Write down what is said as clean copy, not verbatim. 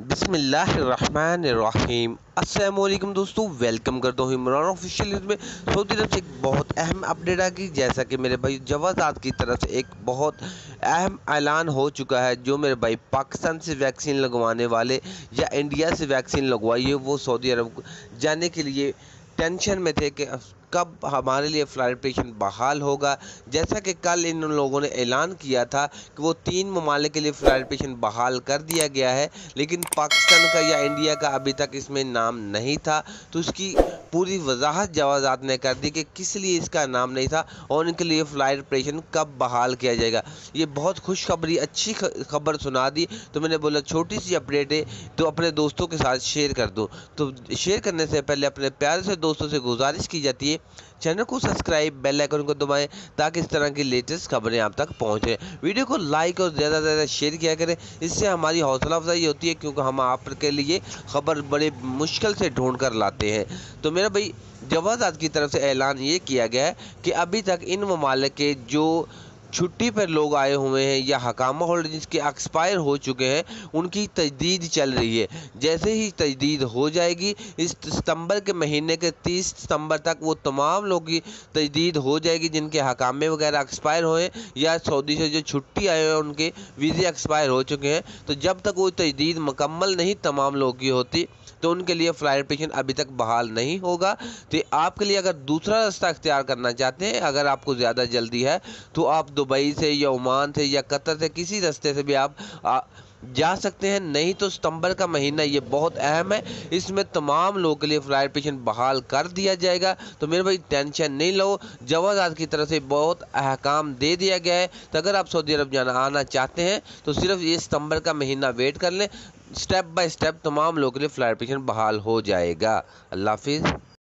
बिस्मिल्लाहिर्रहमानिर्रहीम। अस्सलामु अलैकुम दोस्तों, वेलकम करता हूँ इमरान ऑफिशियल न्यूज़ में। सऊदी तरफ से एक बहुत अहम अपडेट आ गई, जैसा कि मेरे भाई जवाजात की तरफ से एक बहुत अहम ऐलान हो चुका है। जो मेरे भाई पाकिस्तान से वैक्सीन लगवाने वाले या इंडिया से वैक्सीन लगवाइए, वो सऊदी अरब जाने के लिए टेंशन में थे कि कब हमारे लिए फ्लाइट ऑपरेशन बहाल होगा। जैसा कि कल इन लोगों ने ऐलान किया था कि वो 3 ममालिक के लिए फ्लाइट ऑपरेशन बहाल कर दिया गया है, लेकिन पाकिस्तान का या इंडिया का अभी तक इसमें नाम नहीं था। तो उसकी पूरी वजाहत जवाजात ने कर दी कि किस लिए इसका नाम नहीं था और उनके लिए फ़्लाइट ऑपरेशन कब बहाल किया जाएगा। ये बहुत खुशखबरी, अच्छी खबर सुना दी। तो मैंने बोला छोटी सी अपडेट है तो अपने दोस्तों के साथ शेयर कर दो। तो शेयर करने से पहले अपने प्यारे से दोस्तों से गुजारिश की जाती है, चैनल को सब्सक्राइब, बेल आइकन को दबाएं ताकि इस तरह की लेटेस्ट खबरें आप तक पहुंचे। वीडियो को लाइक और ज़्यादा से ज़्यादा शेयर किया करें, इससे हमारी हौसला अफजाई होती है, क्योंकि हम आपके लिए खबर बड़े मुश्किल से ढूंढ कर लाते हैं। तो मेरा भाई जवाजात की तरफ से ऐलान ये किया गया है कि अभी तक इन ममालिक के जो छुट्टी पर लोग आए हुए हैं या हकामा होल्डर जिसके एक्सपायर हो चुके हैं, उनकी तजदीद चल रही है। जैसे ही तजदीद हो जाएगी, इस सितंबर के महीने के 30 सितंबर तक वो तमाम लोगों की तजदीद हो जाएगी जिनके हकामे वगैरह एक्सपायर हुए या सऊदी से जो छुट्टी आए हैं उनके वीज़े एक्सपायर हो चुके हैं। तो जब तक वो तजदीद मुकम्मल नहीं तमाम लोगों की होती, तो उनके लिए फ़्लाइट ऑपरेशन अभी तक बहाल नहीं होगा। तो आपके लिए अगर दूसरा रास्ता इख्तियार करना चाहते हैं, अगर आपको ज़्यादा जल्दी है, तो आप दुबई से या ओमान से या कतर से किसी रास्ते से भी आप जा सकते हैं। नहीं तो सितंबर का महीना ये बहुत अहम है, इसमें तमाम लोगों के लिए फ़्लाइट ऑपरेशन बहाल कर दिया जाएगा। तो मेरे भाई टेंशन नहीं लो, जवाजात की तरफ से बहुत अहकाम दे दिया गया है। तो अगर आप सऊदी अरब आना चाहते हैं तो सिर्फ ये सितंबर का महीना वेट कर लें, स्टेप बाय स्टेप तमाम लोगों के लिए फ़्लाइट ऑपरेशन बहाल हो जाएगा। अल्लाह हाफिज़।